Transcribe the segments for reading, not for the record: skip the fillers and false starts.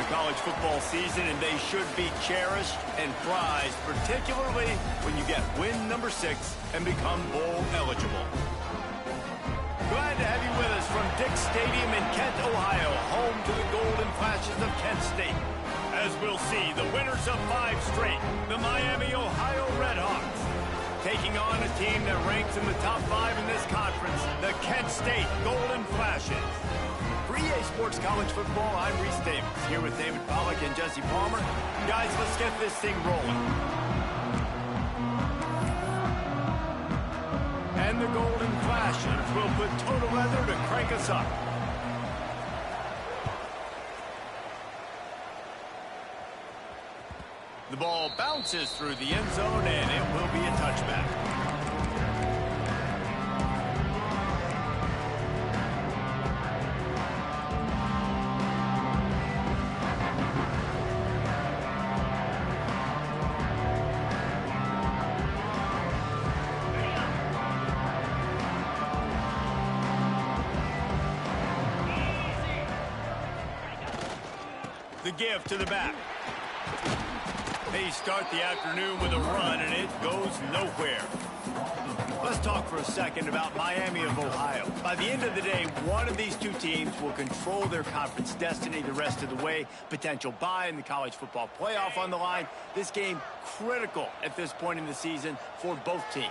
college football season, and they should be cherished and prized, particularly when you get win number 6 and become bowl eligible. Glad to have you with us from Dick's Stadium in Kent, Ohio, home to the Golden Flashes of Kent State. As we'll see, the winners of 5 straight, the Miami, Ohio Redhawks, taking on a team that ranks in the top 5 in this conference, the Kent State Golden Flashes. For EA Sports College Football, I'm Reese Davis, here with David Pollack and Jesse Palmer. Guys, let's get this thing rolling. And the Golden Flashes will put total weather to crank us up. The ball bounces through the end zone, and it will be a touchback. The give to the back. They start the afternoon with a run, and it goes nowhere. Let's talk for a second about Miami of Ohio. By the end of the day, one of these two teams will control their conference destiny the rest of the way. Potential bye in the college football playoff on the line. This game critical at this point in the season for both teams.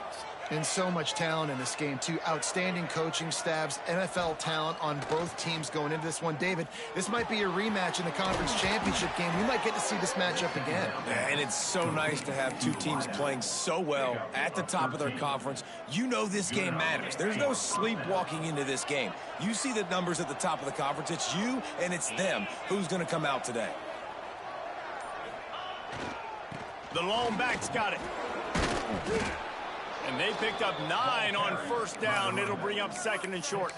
And so much talent in this game, too. Outstanding coaching staffs, NFL talent on both teams going into this one. David, this might be a rematch in the conference championship game. We might get to see this matchup again. And it's so nice to have two teams playing so well at the top of their conference. You know this game matters. There's no sleepwalking into this game. You see the numbers at the top of the conference. It's you and it's them. Who's going to come out today? The lone back's got it. And they picked up 9 on first down. It'll bring up second and short.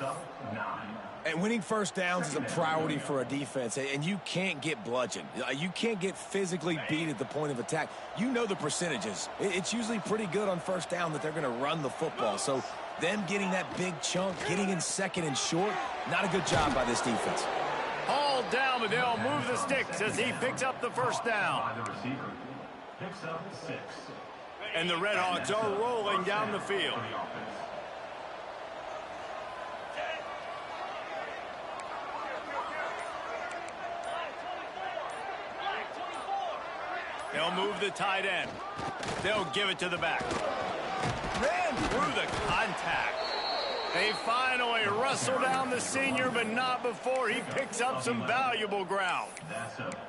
And winning first downs is a priority for a defense, and you can't get bludgeoned. You can't get physically beat at the point of attack. You know the percentages. It's usually pretty good on first down that they're going to run the football. So them getting that big chunk, getting in second and short, not a good job by this defense. Hauled down, but they'll move the sticks as he picks up the first down. Picks up 6. And the Redhawks are rolling down the field. They'll move the tight end. They'll give it to the back. Ran through the contact. They finally wrestle down the senior, but not before he picks up some valuable ground.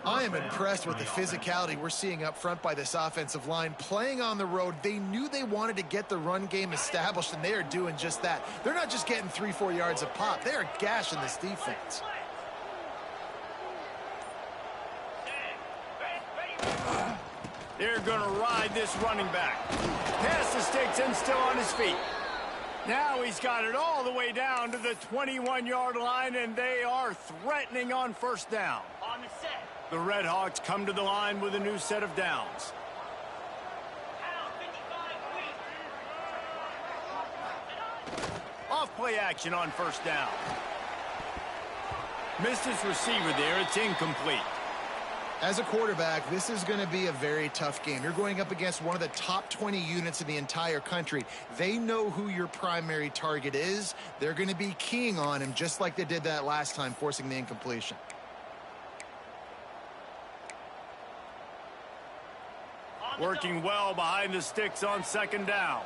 I am impressed with the physicality we're seeing up front by this offensive line. Playing on the road, they knew they wanted to get the run game established, and they are doing just that. They're not just getting 3-4 yards a pop. They are gashing this defense. They're going to ride this running back. Pass the sticks and still on his feet. Now he's got it all the way down to the 21-yard line, and they are threatening on first down. On the set. The Redhawks come to the line with a new set of downs. Off play action on first down. Missed his receiver there. It's incomplete. As a quarterback, this is going to be a very tough game. You're going up against one of the top 20 units in the entire country. They know who your primary target is. They're going to be keying on him just like they did that last time, forcing the incompletion. Working well behind the sticks on second down.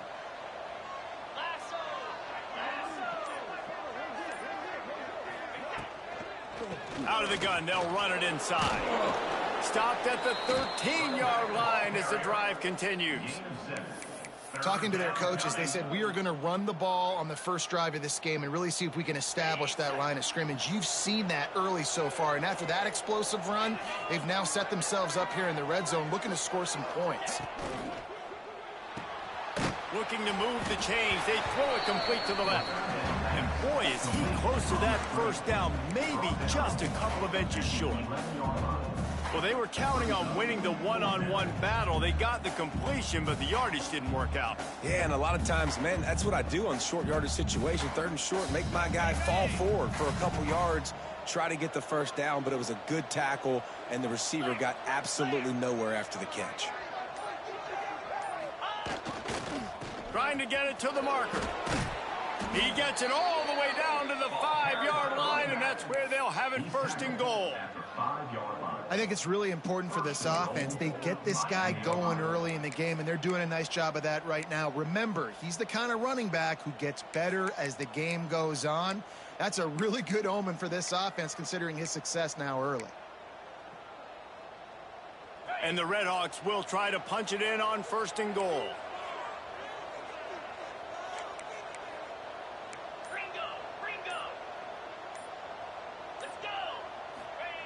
Out of the gun, they'll run it inside. Stopped at the 13-yard line as the drive continues. Talking to their coaches, they said, we are going to run the ball on the first drive of this game and really see if we can establish that line of scrimmage. You've seen that early so far, and after that explosive run, they've now set themselves up here in the red zone looking to score some points. Looking to move the chains. They throw it complete to the left. And boy, is he close to that first down, maybe just a couple of inches short. Well, they were counting on winning the one-on-one battle. They got the completion, but the yardage didn't work out. Yeah, and a lot of times, man, that's what I do on short yardage situation. Third and short, make my guy fall forward for a couple yards. try to get the first down, but it was a good tackle, and the receiver got absolutely nowhere after the catch. Trying to get it to the marker. He gets it all the way down to the 5-yard line, and that's where they'll have it first and goal. I think it's really important for this offense. They get this guy going early in the game, and they're doing a nice job of that right now. Remember, he's the kind of running back who gets better as the game goes on. That's a really good omen for this offense, considering his success now early. And the Redhawks will try to punch it in on first and goal.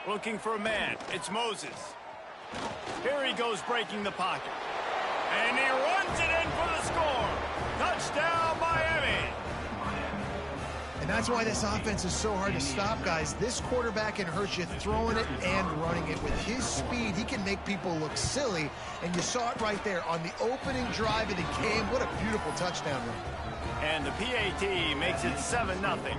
Looking for a man. It's Moses. Here he goes breaking the pocket. And he runs it in for the score. Touchdown, Miami. And that's why this offense is so hard to stop, guys. This quarterback can hurt you throwing it and running it. With his speed, he can make people look silly. And you saw it right there on the opening drive of the game. What a beautiful touchdown run. And the PAT makes it 7-0.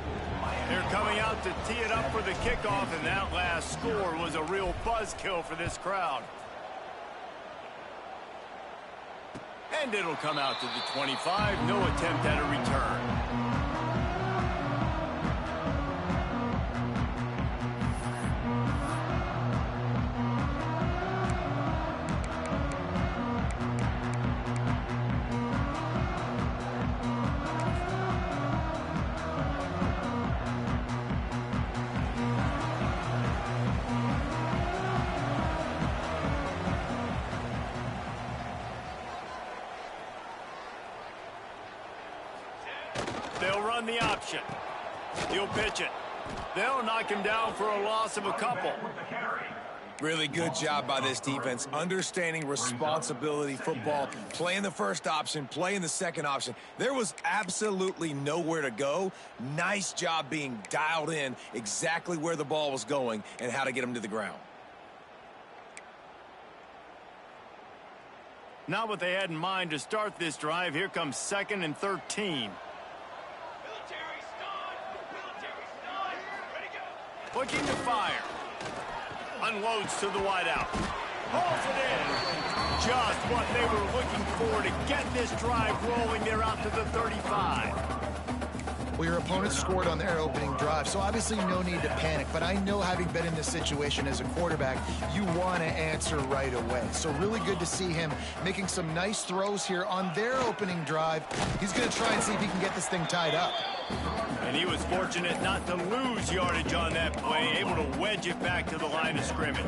They're coming out to tee it up for the kickoff, and that last score was a real buzzkill for this crowd. And it'll come out to the 25. No attempt at a return. They'll run the option. He'll pitch it. They'll knock him down for a loss of a couple. Really good job by this defense, understanding responsibility football, playing the first option, playing the second option. There was absolutely nowhere to go. Nice job being dialed in exactly where the ball was going and how to get him to the ground. Not what they had in mind to start this drive. Here comes 2nd and 13. Looking to fire. Unloads to the wideout. Hauls it in. Just what they were looking for to get this drive rolling. They're out to the 35. Well, your opponent scored on their opening drive, so obviously no need to panic. But I know, having been in this situation as a quarterback, you want to answer right away. So really good to see him making some nice throws here on their opening drive. He's going to try and see if he can get this thing tied up. And he was fortunate not to lose yardage on that play, able to wedge it back to the line of scrimmage.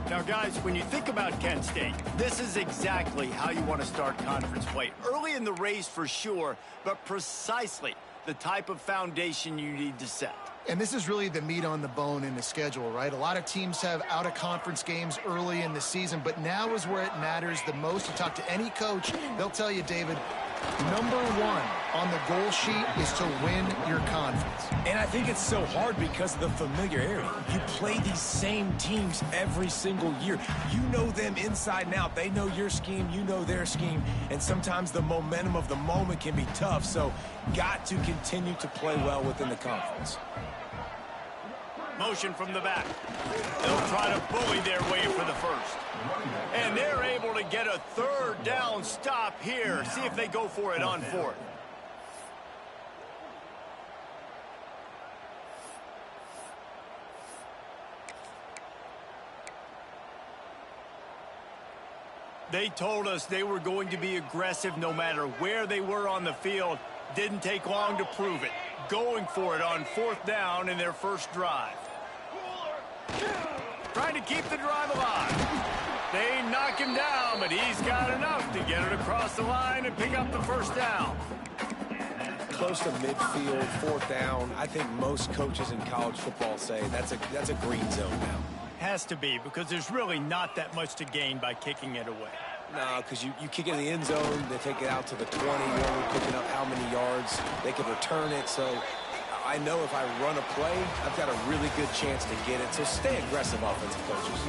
Now, guys, when you think about Kent State, this is exactly how you want to start conference play. Early in the race for sure, but precisely the type of foundation you need to set. And this is really the meat on the bone in the schedule, right? A lot of teams have out-of-conference games early in the season, but now is where it matters the most. You talk to any coach, they'll tell you, David, number one on the goal sheet is to win your conference. And I think it's so hard because of the familiarity. You play these same teams every single year. You know them inside and out. They know your scheme, you know their scheme, and sometimes the momentum of the moment can be tough, so got to continue to play well within the conference. Motion from the back. They'll try to bully their way for the first. And they're able to get a 3rd down stop here. See if they go for it on 4th. They told us they were going to be aggressive no matter where they were on the field. Didn't take long to prove it. Going for it on 4th down in their first drive. Trying to keep the drive alive. They knock him down, but he's got enough to get it across the line and pick up the first down. Close to midfield, 4th down. I think most coaches in college football say that's a green zone now. Has to be, because there's really not that much to gain by kicking it away. No, because you kick it in the end zone, they take it out to the 20, you're only picking up how many yards, they can return it, so I know if I run a play, I've got a really good chance to get it, so stay aggressive, offensive coaches.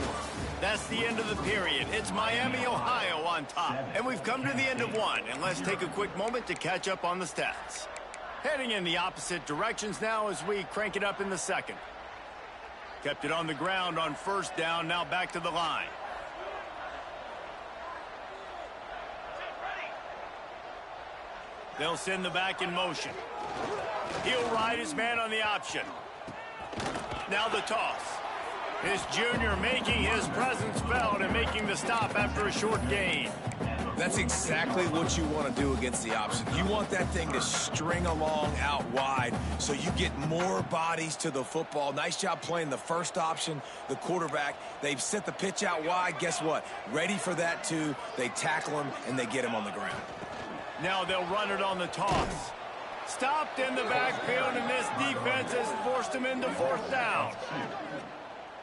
That's the end of the period. It's Miami, Ohio on top, and we've come to the end of one, and let's take a quick moment to catch up on the stats. Heading in the opposite directions now as we crank it up in the second. Kept it on the ground on first down, now back to the line. They'll send the back in motion. He'll ride his man on the option. Now the toss. His junior making his presence felt and making the stop after a short gain. That's exactly what you want to do against the option. You want that thing to string along out wide so you get more bodies to the football. Nice job playing the first option, the quarterback. They've set the pitch out wide. Guess what? Ready for that too. They tackle him and they get him on the ground. Now they'll run it on the toss. Stopped in the backfield, and this defense has forced him into fourth down.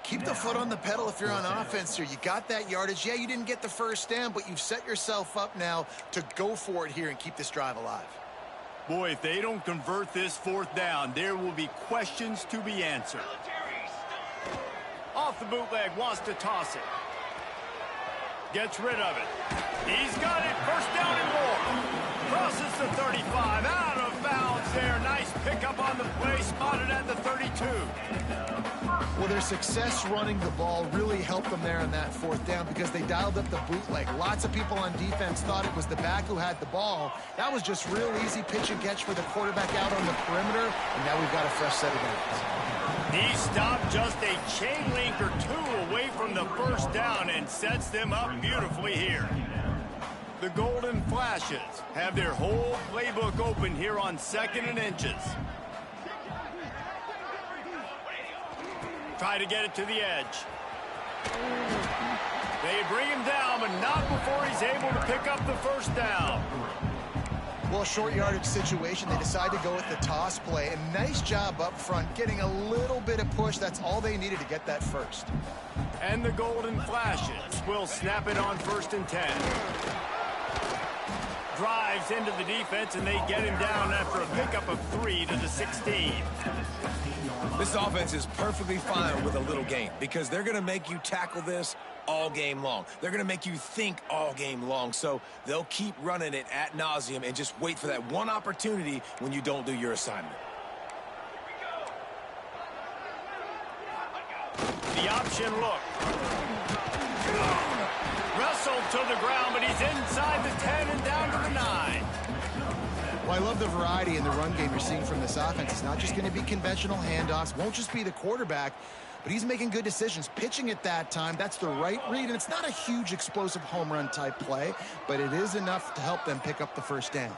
Keep the foot on the pedal if you're on offense here. You got that yardage. Yeah, you didn't get the first down, but you've set yourself up now to go for it here and keep this drive alive. Boy, if they don't convert this fourth down, there will be questions to be answered. Off the bootleg, wants to toss it. Gets rid of it. He's got it. First down and more. Crosses the 35. Out of bounds there. Nice pickup on the play. Spotted at the 32. Well, their success running the ball really helped them there on that fourth down because they dialed up the bootleg. Lots of people on defense thought it was the back who had the ball. That was just real easy pitch and catch for the quarterback out on the perimeter, and now we've got a fresh set of downs. He stopped just a chain link or two away from the first down and sets them up beautifully here. The Golden Flashes have their whole playbook open here on 2nd and inches. Try to get it to the edge. They bring him down, but not before he's able to pick up the first down. Well, short yardage situation, they decide to go with the toss play. And nice job up front, getting a little bit of push. That's all they needed to get that first. And the Golden Flashes will snap it on 1st and 10. Drives into the defense, and they get him down after a pickup of 3 to the 16. This offense is perfectly fine with a little gain because they're going to make you tackle this all game long. They're going to make you think all game long. So they'll keep running it ad nauseum and just wait for that one opportunity when you don't do your assignment. The option look. Wrestled to the ground, but he's inside the 10 and down to the 9. Well, I love the variety in the run game you're seeing from this offense. It's not just going to be conventional handoffs. Won't just be the quarterback, but he's making good decisions. Pitching at that time, that's the right read, and it's not a huge explosive home run type play, but it is enough to help them pick up the first down.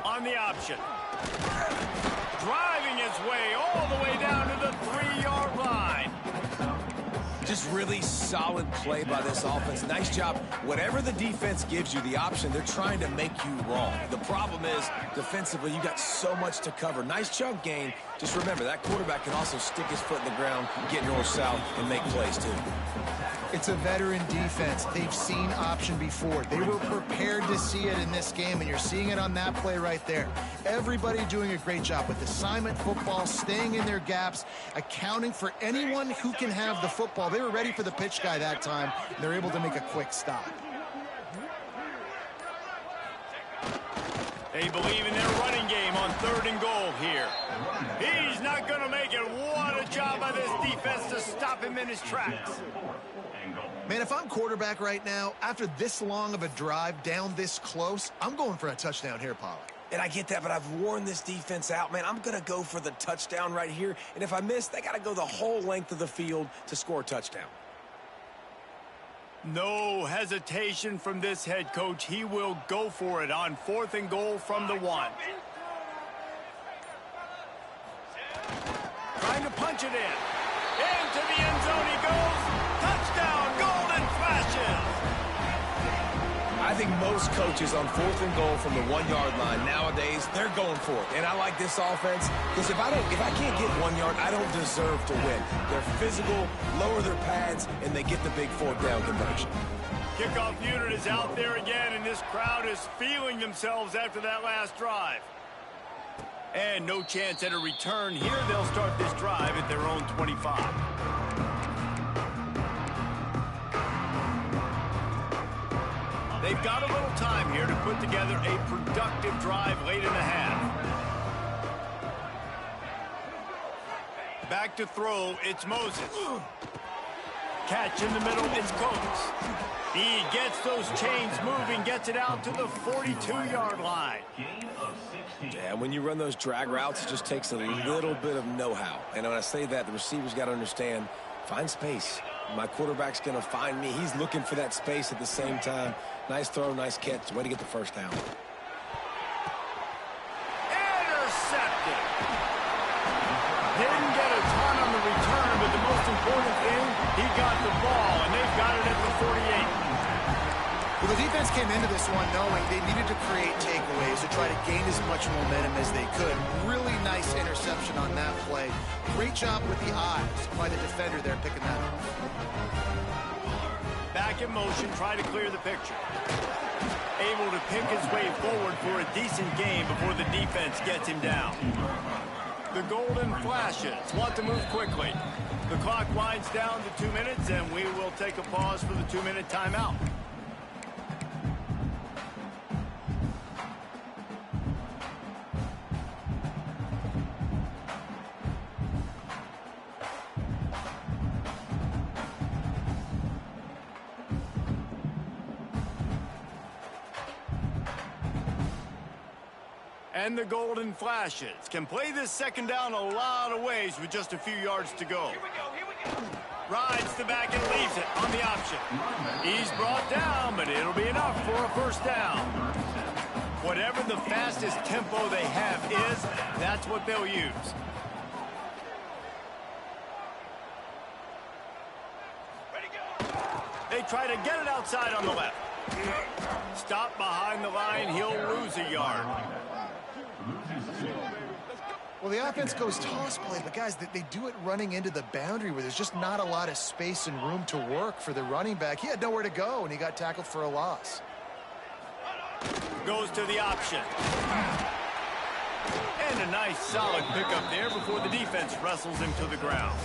On the option. Driving his way all the way down to the 3-yard line. Just really solid play by this offense. Nice job. Whatever the defense gives you, the option, they're trying to make you wrong. The problem is, defensively, you got so much to cover. Nice chunk gain. Just remember, that quarterback can also stick his foot in the ground, get north-south, and make plays, too. It's a veteran defense. They've seen option before. They were prepared to see it in this game, and you're seeing it on that play right there. Everybody doing a great job with assignment football, staying in their gaps, accounting for anyone who can have the football. They were ready for the pitch guy that time, and they're able to make a quick stop. They believe in their running game on 3rd and goal here. He's not going to make it. What a job by this defense to stop him in his tracks. Man, if I'm quarterback right now, after this long of a drive down this close, I'm going for a touchdown here, Pollard. And I get that, but I've worn this defense out, man. I'm going to go for the touchdown right here. And if I miss, they got to go the whole length of the field to score a touchdown. No hesitation from this head coach. He will go for it on 4th and goal from the 1. Trying to punch it in. Into the end zone he goes. Touchdown, Golden Flashes. I think most coaches on 4th and goal from the 1-yard line nowadays, they're going for it. And I like this offense because if I can't get 1 yard, I don't deserve to win. They're physical, lower their pads, and they get the big 4th down conversion. Kickoff unit is out there again, and this crowd is feeling themselves after that last drive. And no chance at a return here. They'll start this drive at their own 25. They've got a little time here to put together a productive drive late in the half. Back to throw, it's Moses. Catch in the middle, it's Coates. He gets those chains moving, gets it out to the 42-yard line. Yeah, when you run those drag routes, it just takes a little bit of know-how. And when I say that, the receiver's got to understand, find space. My quarterback's going to find me. He's looking for that space at the same time. Nice throw, nice catch. Way to get the first down. Intercepted. Didn't get a ton on the return, but the most important thing, he got the ball, and they've got it at the 48. Well, the defense came into this one knowing they needed to create takeaways to try to gain as much momentum as they could. Really nice interception on that play. Great job with the eyes by the defender there picking that up. Back in motion, try to clear the picture. Able to pick his way forward for a decent game before the defense gets him down. The Golden Flashes want to move quickly. The clock winds down to 2 minutes, and we will take a pause for the 2-minute timeout. And the Golden Flashes can play this second down a lot of ways with just a few yards to go. Rides the back and leaves it on the option. He's brought down, but it'll be enough for a first down. Whatever the fastest tempo they have is, that's what they'll use. They try to get it outside on the left. Stop behind the line, he'll lose a yard. Well, the offense goes toss play, but guys, they do it running into the boundary where there's just not a lot of space and room to work for the running back. He had nowhere to go, and he got tackled for a loss. Goes to the option. And a nice solid pickup there before the defense wrestles him to the ground.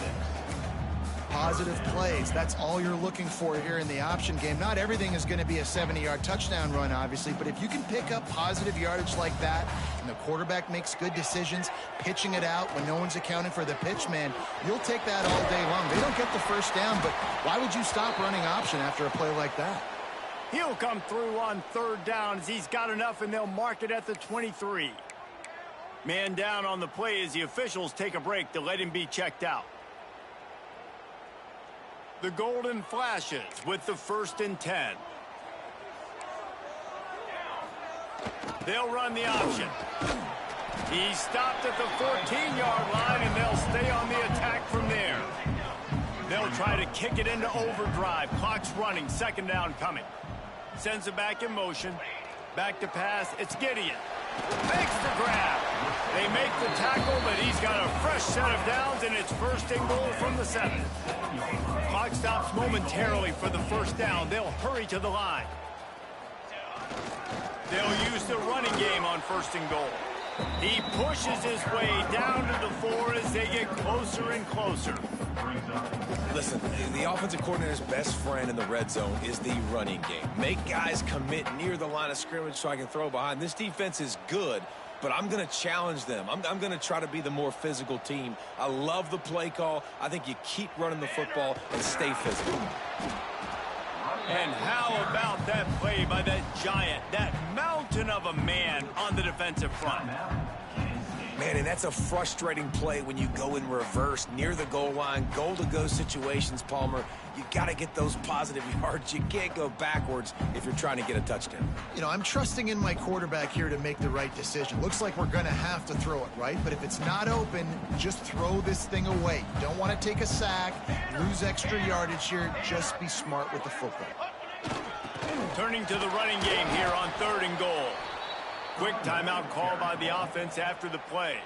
Positive plays. That's all you're looking for here in the option game. Not everything is going to be a 70-yard touchdown run, obviously, but if you can pick up positive yardage like that and the quarterback makes good decisions, pitching it out when no one's accounting for the pitch, man, you'll take that all day long. They don't get the first down, but why would you stop running option after a play like that? He'll come through on third down as he's got enough, and they'll mark it at the 23. Man down on the play as the officials take a break to let him be checked out. The Golden Flashes with the 1st and 10. They'll run the option. He's stopped at the 14-yard line, and they'll stay on the attack from there. They'll try to kick it into overdrive. Clock's running. Second down coming. Sends it back in motion. Back to pass. It's Gideon. Makes the grab. They make the tackle, but he's got a fresh set of downs, and it's 1st and goal from the 7. Clock stops momentarily for the first down. They'll hurry to the line. They'll use the running game on 1st and goal. He pushes his way down to the 4 as they get closer and closer. Listen, the offensive coordinator's best friend in the red zone is the running game. Make guys commit near the line of scrimmage so I can throw behind. This defense is good, but I'm going to challenge them. I'm going to try to be the more physical team. I love the play call. I think you keep running the football and stay physical. And how about that play by that giant, that mountain of a man on the defensive front? Man, and that's a frustrating play when you go in reverse near the goal line, goal-to-go situations, Palmer. You got to get those positive yards. You can't go backwards if you're trying to get a touchdown. You know, I'm trusting in my quarterback here to make the right decision. Looks like we're going to have to throw it, right? But if it's not open, just throw this thing away. You don't want to take a sack, lose extra yardage here. Just be smart with the football. Turning to the running game here on 3rd and goal. Quick timeout call by the offense after the play.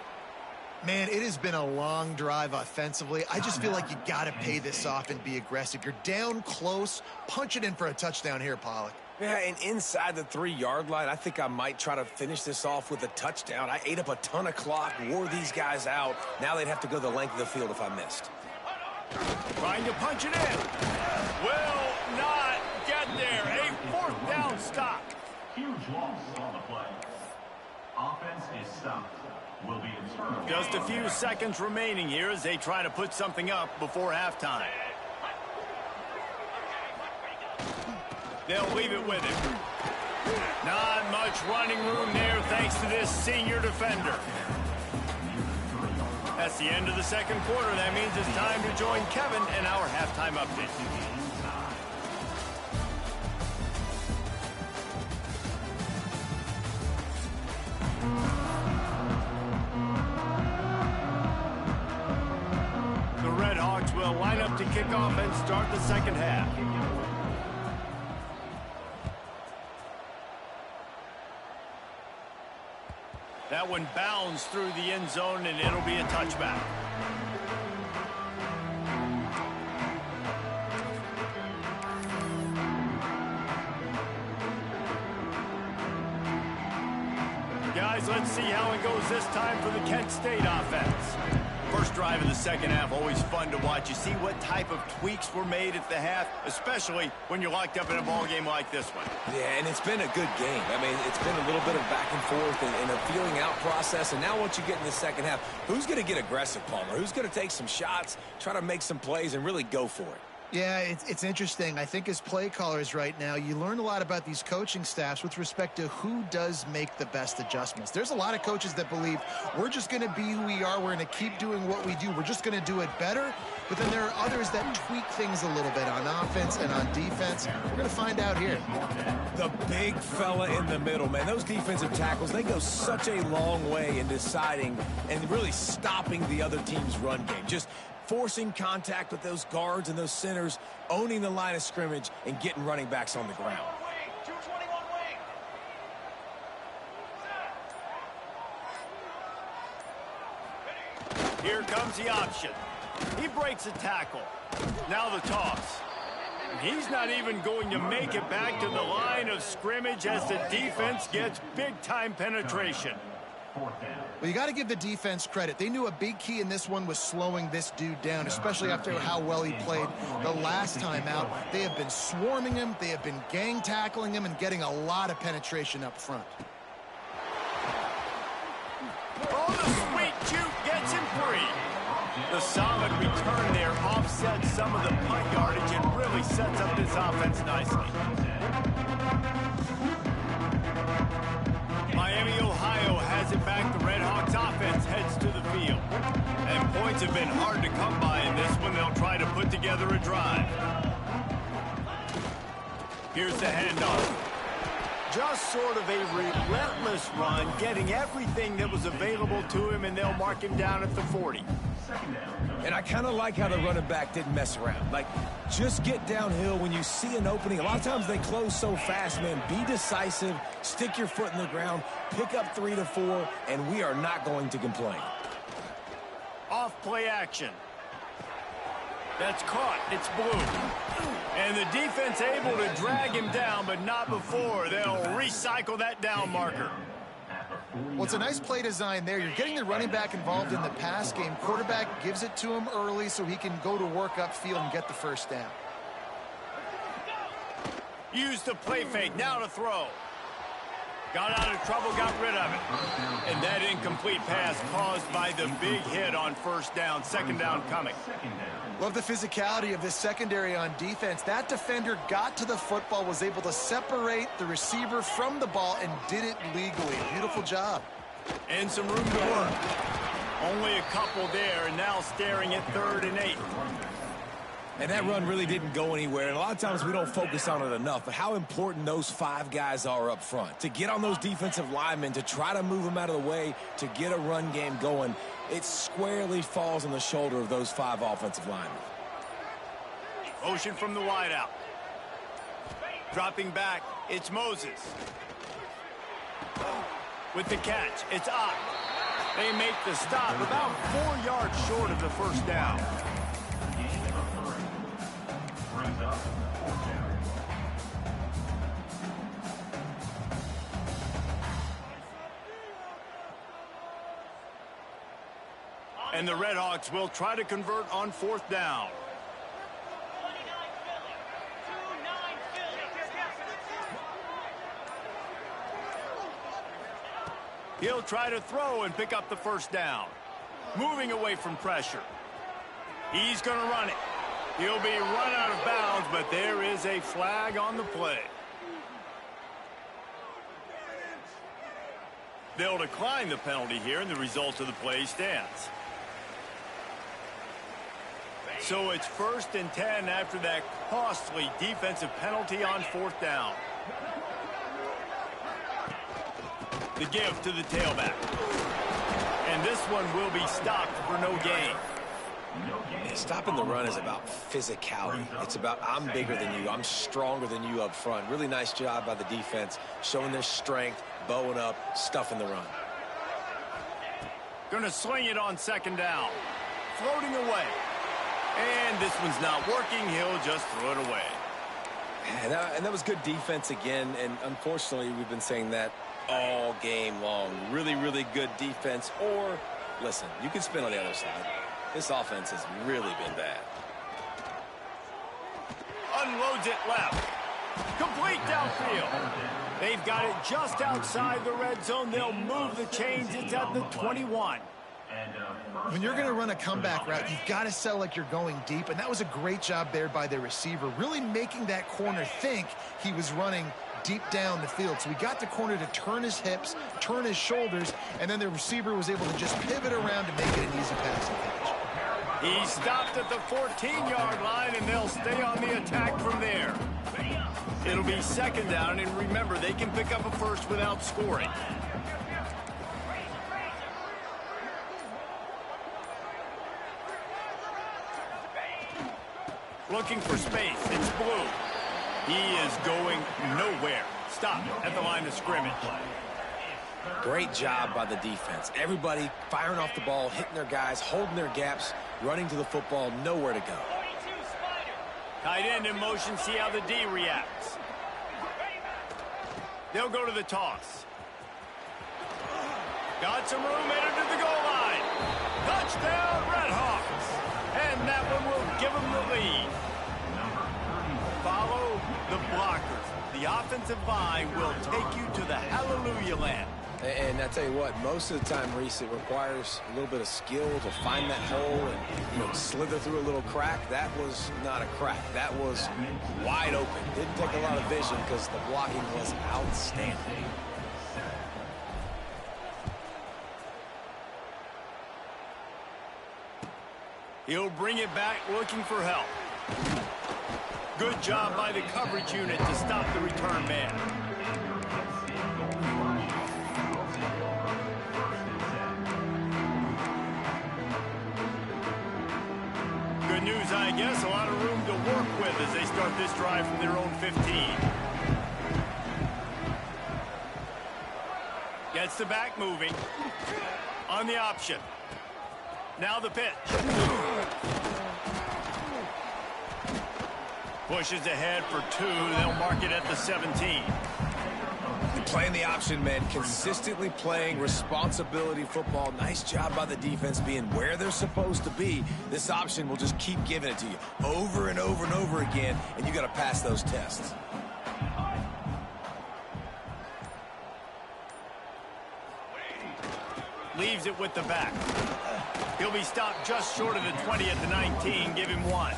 Man, it has been a long drive offensively. I just feel like you got to pay this off and be aggressive. You're down close. Punch it in for a touchdown here, Pollock. Yeah, and inside the 3-yard line, I think I might try to finish this off with a touchdown. I ate up a ton of clock, wore these guys out. Now they'd have to go the length of the field if I missed. Trying to punch it in. Will not get there. A 4th down stop. Huge loss on the play. Offense is stopped. will be internal. Just a few seconds remaining here as they try to put something up before halftime. They'll leave it with him. Not much running room there thanks to this senior defender. That's the end of the second quarter. That means it's time to join Kevin in our halftime update. The Red Hawks will line up to kick off and start the second half. That one bounds through the end zone, and it'll be a touchback. Guys, let's see how it goes this time for the Kent State offense. First drive of the second half, always fun to watch. You see what type of tweaks were made at the half, especially when you're locked up in a ball game like this one. Yeah, and it's been a good game. I mean, it's been a little bit of back and forth and a feeling out process. And now once you get in the second half, who's going to get aggressive, Palmer? Who's going to take some shots, try to make some plays, and really go for it? Yeah, it's interesting. I think as play callers right now, you learn a lot about these coaching staffs with respect to who does make the best adjustments. There's a lot of coaches that believe we're just going to be who we are. We're going to keep doing what we do. We're just going to do it better. But then there are others that tweak things a little bit on offense and on defense. We're going to find out here. The big fella in the middle, man. Those defensive tackles, they go such a long way in deciding and really stopping the other team's run game. Just forcing contact with those guards and those centers, owning the line of scrimmage, and getting running backs on the ground. Here comes the option. He breaks a tackle. Now the toss. He's not even going to make it back to the line of scrimmage as the defense gets big-time penetration. Well, you got to give the defense credit. They knew a big key in this one was slowing this dude down, especially after how well he played the last time out. They have been swarming him. They have been gang tackling him and getting a lot of penetration up front. Oh, the sweet juke gets him free. The solid return there offsets some of the punt yardage and really sets up this offense nicely. Miami, Ohio has it back. The Red Hawks offense heads to the field. And points have been hard to come by in this one. They'll try to put together a drive. Here's the handoff. Just sort of a relentless run, getting everything that was available to him, and they'll mark him down at the 40. And I kind of like how the running back didn't mess around. Like, just get downhill when you see an opening. A lot of times they close so fast, man. Be decisive, stick your foot in the ground, pick up 3 to 4, and we are not going to complain. Off play action. That's caught. It's blue. And the defense able to drag him down, but not before. They'll recycle that down marker. Well, it's a nice play design there. You're getting the running back involved in the pass game. Quarterback gives it to him early so he can go to work upfield and get the first down. Use the play fake. Now to throw. Got out of trouble, got rid of it. And that incomplete pass caused by the big hit on first down. Second down coming. Love the physicality of this secondary on defense. That defender got to the football, was able to separate the receiver from the ball, and did it legally. Beautiful job. And some room to work. Only a couple there, and now staring at 3rd and 8. And that run really didn't go anywhere. And a lot of times we don't focus on it enough, but how important those 5 guys are up front. To get on those defensive linemen, to try to move them out of the way, to get a run game going, it squarely falls on the shoulder of those 5 offensive linemen. Motion from the wideout. Dropping back, it's Moses. With the catch, it's Ott. They make the stop about 4 yards short of the first down. And the Red Hawks will try to convert on 4th down. He'll try to throw and pick up the first down. Moving away from pressure. He's going to run it. He'll be run out of bounds, but there is a flag on the play. They'll decline the penalty here, and the result of the play stands. So it's 1st and 10 after that costly defensive penalty on 4th down. The give to the tailback. And this one will be stopped for no gain. Stopping the run is about physicality. It's about I'm bigger than you. I'm stronger than you up front. Really nice job by the defense, showing their strength, bowing up, stuffing the run. Going to sling it on 2nd down. Floating away. And this one's not working. He'll just throw it away. And that was good defense again. And unfortunately, we've been saying that all game long. Really, really good defense. Or, listen, you can spin on the other side. This offense has really been bad. Unloads it left. Complete downfield. They've got it just outside the red zone. They'll move the chains. It's at the 21. When you're going to run a comeback route, you've got to sell like you're going deep, and that was a great job there by the receiver, really making that corner think he was running deep down the field. So he got the corner to turn his hips, turn his shoulders, and then the receiver was able to just pivot around to make it an easy passing catch. He stopped at the 14-yard line, and they'll stay on the attack from there. It'll be 2nd down, and remember, they can pick up a first without scoring. Looking for space. It's Blue. He is going nowhere. Stop at the line of scrimmage. Great job by the defense. Everybody firing off the ball, hitting their guys, holding their gaps, running to the football, nowhere to go. Tight end in motion, see how the D reacts. They'll go to the toss. Got some room, headed to the goal line. Touchdown, Redhawks. And that one will give them the lead. Follow the blockers. The offensive line will take you to the hallelujah land. And I tell you what, most of the time, Reese, it requires a little bit of skill to find that hole and slither through a little crack. That was not a crack. That was wide open. Didn't take a lot of vision because the blocking was outstanding. He'll bring it back looking for help. Good job by the coverage unit to stop the return man. Good news, I guess. A lot of room to work with as they start this drive from their own 15. Gets the back moving. On the option. Now the pitch. Pushes ahead for 2. They'll mark it at the 17. Playing the option, man. Consistently playing responsibility football. Nice job by the defense being where they're supposed to be. This option will just keep giving it to you over and over and over again, and you got to pass those tests. Leaves it with the back. He'll be stopped just short of the 20 at the 19. Give him 1.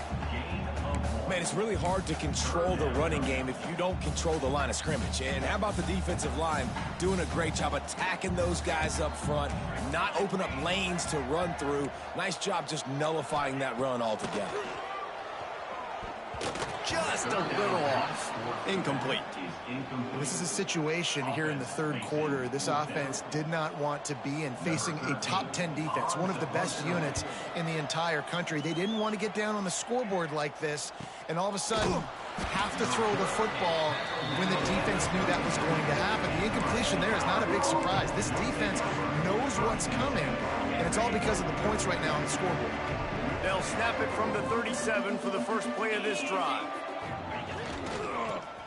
Man, it's really hard to control the running game if you don't control the line of scrimmage. And how about the defensive line doing a great job attacking those guys up front, not open up lanes to run through. Nice job just nullifying that run altogether. Just a little off. Incomplete. This is a situation here in the 3rd quarter this offense did not want to be in, facing a top 10 defense, one of the best units in the entire country. They didn't want to get down on the scoreboard like this and all of a sudden have to throw the football when the defense knew that was going to happen. The incompletion there is not a big surprise. This defense knows what's coming, and it's all because of the points right now on the scoreboard. They'll snap it from the 37 for the first play of this drive.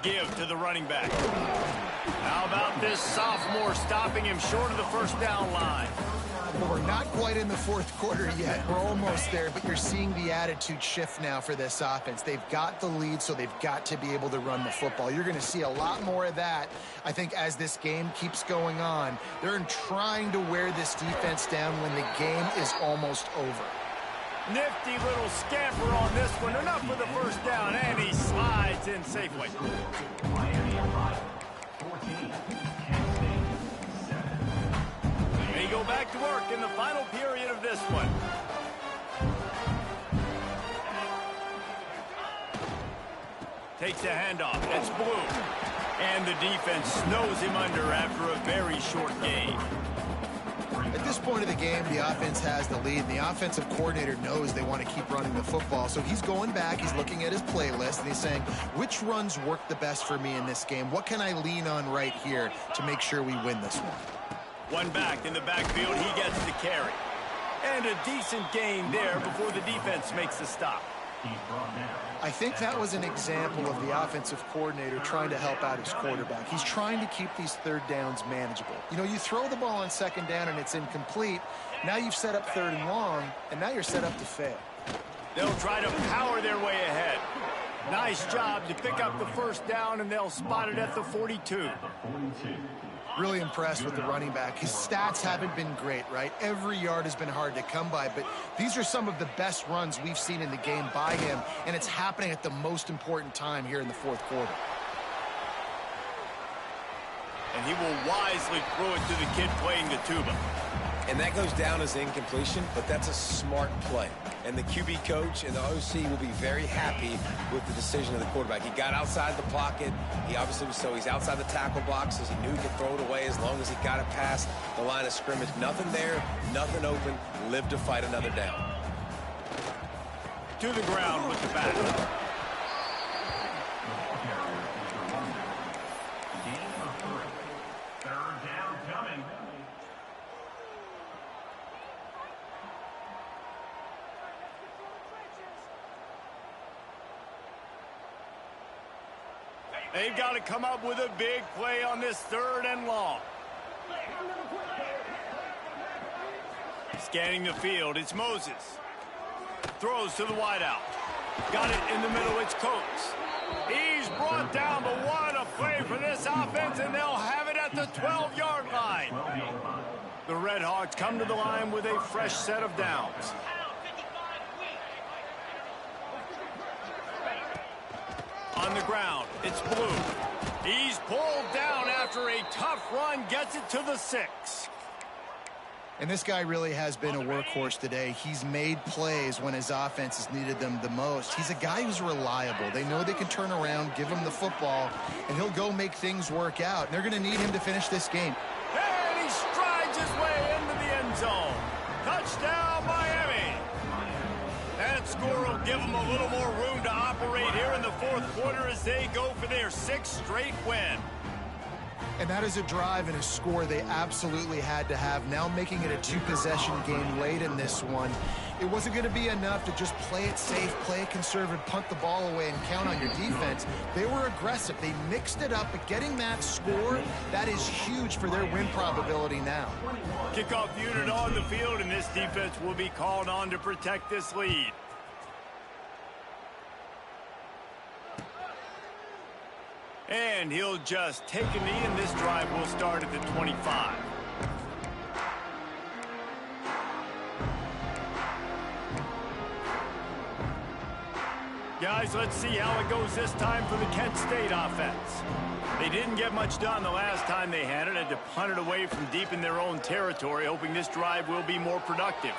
Give to the running back. How about this sophomore stopping him short of the first down line? Well, we're not quite in the fourth quarter yet. We're almost there, but you're seeing the attitude shift now for this offense. They've got the lead, so they've got to be able to run the football. You're going to see a lot more of that, I think, as this game keeps going on. They're trying to wear this defense down when the game is almost over. Nifty little scamper on this one. Enough for the first down, and he slides in safely. They go back to work in the final period of this one. Takes a handoff. It's Blue. And the defense snows him under after a very short game. At this point of the game, the offense has the lead, and the offensive coordinator knows they want to keep running the football. So he's going back, he's looking at his playlist, and he's saying, which runs work the best for me in this game? What can I lean on right here to make sure we win this one? One back in the backfield, he gets the carry. And a decent gain there before the defense makes the stop. I think that was an example of the offensive coordinator trying to help out his quarterback. He's trying to keep these third downs manageable. You know, you throw the ball on second down and it's incomplete. Now you've set up third and long, and now you're set up to fail. They'll try to power their way ahead. Nice job to pick up the first down, and they'll spot it at the 42. Really impressed with the running back. His stats haven't been great, right? Every yard has been hard to come by, but these are some of the best runs we've seen in the game by him, and it's happening at the most important time here in the fourth quarter. And he will wisely throw it to the kid playing the tuba. And that goes down as incompletion, but that's a smart play. And the QB coach and the OC will be very happy with the decision of the quarterback. He got outside the pocket. He obviously was, so he's outside the tackle box, as he knew he could throw it away as long as he got it past the line of scrimmage. Nothing there, nothing open. Live to fight another down. To the ground with the bat. They've got to come up with a big play on this third and long. Scanning the field, it's Moses. Throws to the wideout. Got it in the middle, it's Coates. He's brought down, but what a play for this offense, and they'll have it at the 12-yard line. The Red Hawks come to the line with a fresh set of downs. On the ground, it's Blue. He's pulled down after a tough run, gets it to the 6. And this guy really has been a workhorse today. He's made plays when his offense has needed them the most. He's a guy who's reliable. They know they can turn around, give him the football, and he'll go make things work out. And they're going to need him to finish this game. And he strides his way into the end zone. Touchdown, Miami. That score will give them a little more room to operate here in the fourth quarter as they go for their 6th straight win. And that is a drive and a score they absolutely had to have. Now making it a 2-possession game late in this one. It wasn't going to be enough to just play it safe, play it conservative, punt the ball away, and count on your defense. They were aggressive. They mixed it up, but getting that score, that is huge for their win probability now. Kickoff unit on the field, and this defense will be called on to protect this lead. And he'll just take a knee, and this drive will start at the 25. Guys, let's see how it goes this time for the Kent State offense. They didn't get much done the last time they had it to punt it away from deep in their own territory, hoping this drive will be more productive.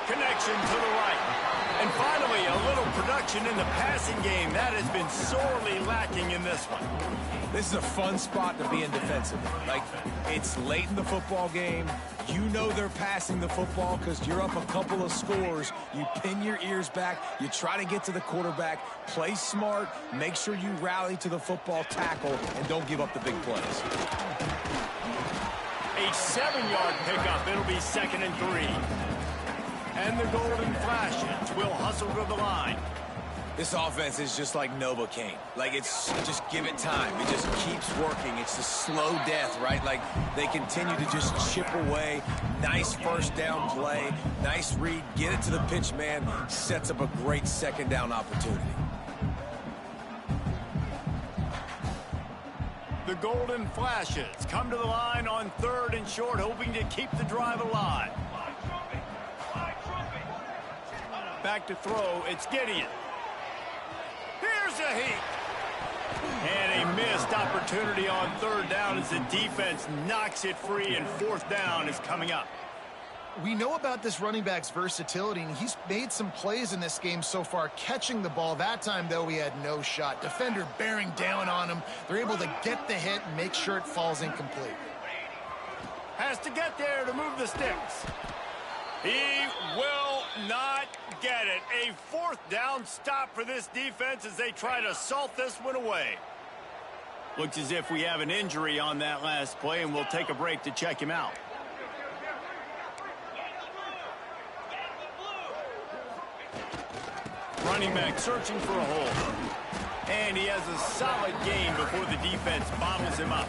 Connection to the right. And finally, a little production in the passing game. That has been sorely lacking in this one. This is a fun spot to be in defensively. Like, it's late in the football game. You know they're passing the football because you're up a couple of scores. You pin your ears back. You try to get to the quarterback. Play smart. Make sure you rally to the football tackle and don't give up the big plays. A 7-yard pickup. It'll be 2nd and 3. And the Golden Flashes will hustle to the line. This offense is just like Novocaine. Like, it's just give it time. It just keeps working. It's the slow death, right? Like, they continue to just chip away. Nice first down play. Nice read. Get it to the pitch man. Sets up a great second down opportunity. The Golden Flashes come to the line on 3rd and short, hoping to keep the drive alive. Back to throw, it's Gideon. Here's a heat. And a missed opportunity on 3rd down as the defense knocks it free, and 4th down is coming up. We know about this running back's versatility, and he's made some plays in this game so far, catching the ball. That time, though, he had no shot. Defender bearing down on him. They're able to get the hit and make sure it falls incomplete. Has to get there to move the sticks. He will not get it. A 4th down stop for this defense as they try to salt this one away. Looks as if we have an injury on that last play, and we'll take a break to check him out. Running back searching for a hole. And he has a solid gain before the defense bottles him up.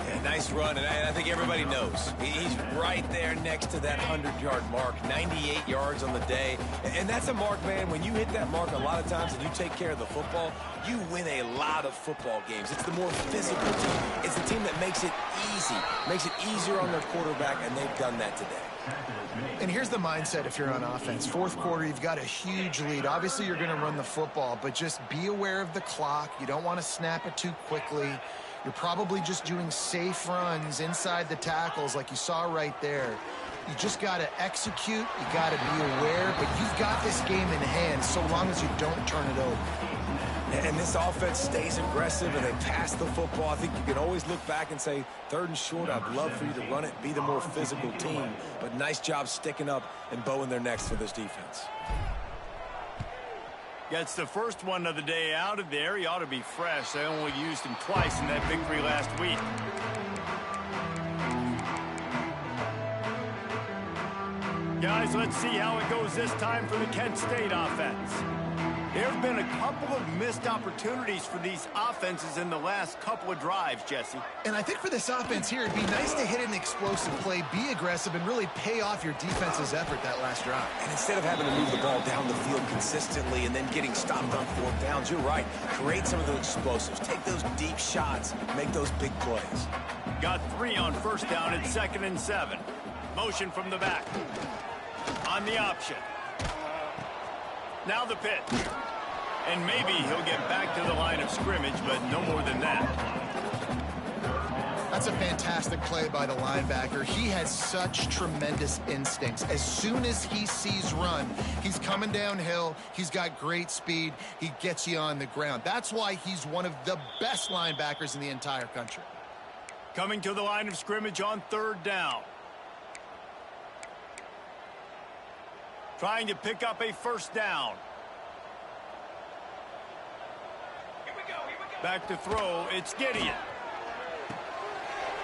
Yeah, nice run, and I think everybody knows. He's right there next to that 100-yard mark, 98 yards on the day. And that's a mark, man. When you hit that mark a lot of times and you take care of the football, you win a lot of football games. It's the more physical team. It's the team that makes it easy, makes it easier on their quarterback, and they've done that today. And here's the mindset if you're on offense. 4th quarter, you've got a huge lead. Obviously, you're going to run the football, but just be aware of the clock. You don't want to snap it too quickly. You're probably just doing safe runs inside the tackles like you saw right there. You just got to execute. You got to be aware, but you've got this game in hand so long as you don't turn it over. And this offense stays aggressive and they pass the football. I think you can always look back and say, 3rd and short, I'd love for you to run it, be the more physical team. But nice job sticking up and bowing their necks for this defense. Gets the first one of the day out of there. He ought to be fresh. They only used him twice in that victory last week. Guys, let's see how it goes this time for the Kent State offense. There have been a couple of missed opportunities for these offenses in the last couple of drives, Jesse. And I think for this offense here, it'd be nice to hit an explosive play, be aggressive, and really pay off your defense's effort that last drive. And instead of having to move the ball down the field consistently and then getting stopped on 4th downs, you're right. Create some of those explosives. Take those deep shots. Make those big plays. Got 3 on 1st down and 2nd and 7. Motion from the back. On the option. Now the pitch. And maybe he'll get back to the line of scrimmage, but no more than that. That's a fantastic play by the linebacker. He has such tremendous instincts. As soon as he sees run, he's coming downhill. He's got great speed. He gets you on the ground. That's why he's one of the best linebackers in the entire country. Coming to the line of scrimmage on 3rd down. Trying to pick up a 1st down. Back to throw, it's Gideon.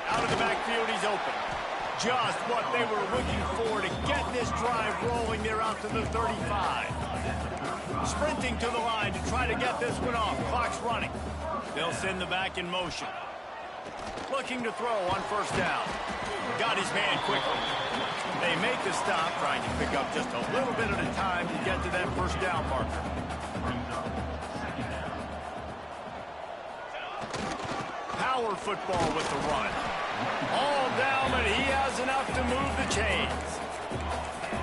Out of the backfield, he's open. Just what they were looking for to get this drive rolling. They're out to the 35. Sprinting to the line to try to get this one off. Clock's running. They'll send the back in motion. Looking to throw on 1st down. Got his man quickly. They make the stop, trying to pick up just a little bit at a time to get to that 1st down marker. Power football with the run. All down, but he has enough to move the chains.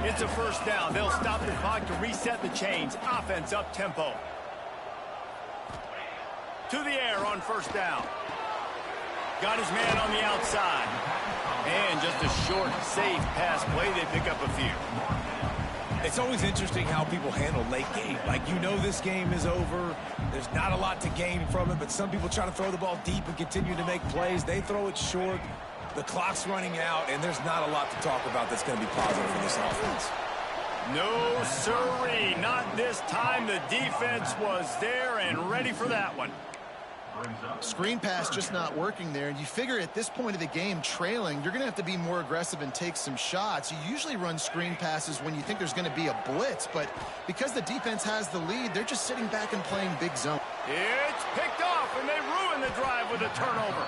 It's a 1st down. They'll stop the clock to reset the chains. Offense up tempo. To the air on 1st down. Got his man on the outside. And just a short, safe pass play. They pick up a few. It's always interesting how people handle late game. Like, you know this game is over. There's not a lot to gain from it, but some people try to throw the ball deep and continue to make plays. They throw it short. The clock's running out, and there's not a lot to talk about that's going to be positive for this offense. No, sirree. Not this time. The defense was there and ready for that one. Screen pass just not working there. And you figure at this point of the game, trailing, you're going to have to be more aggressive and take some shots. You usually run screen passes when you think there's going to be a blitz, but because the defense has the lead, they're just sitting back and playing big zone. It's picked off, and they ruin the drive with a turnover.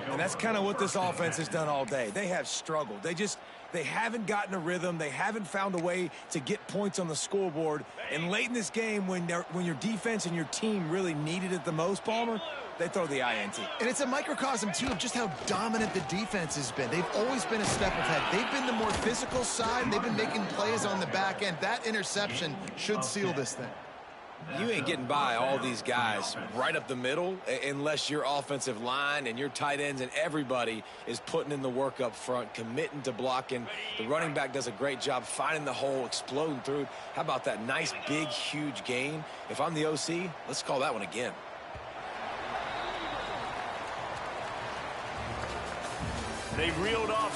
And that's kind of what this offense has done all day. They have struggled. They haven't gotten a rhythm. They haven't found a way to get points on the scoreboard. And late in this game, when your defense and your team really needed it the most, Palmer, they throw the INT. And it's a microcosm, too, of just how dominant the defense has been. They've always been a step ahead. They've been the more physical side. They've been making plays on the back end. That interception should seal this thing. You ain't getting by all these guys right up the middle unless your offensive line and your tight ends and everybody is putting in the work up front, committing to blocking. The running back does a great job finding the hole, exploding through. How about that nice, big, huge gain? If I'm the OC, let's call that one again. They reeled off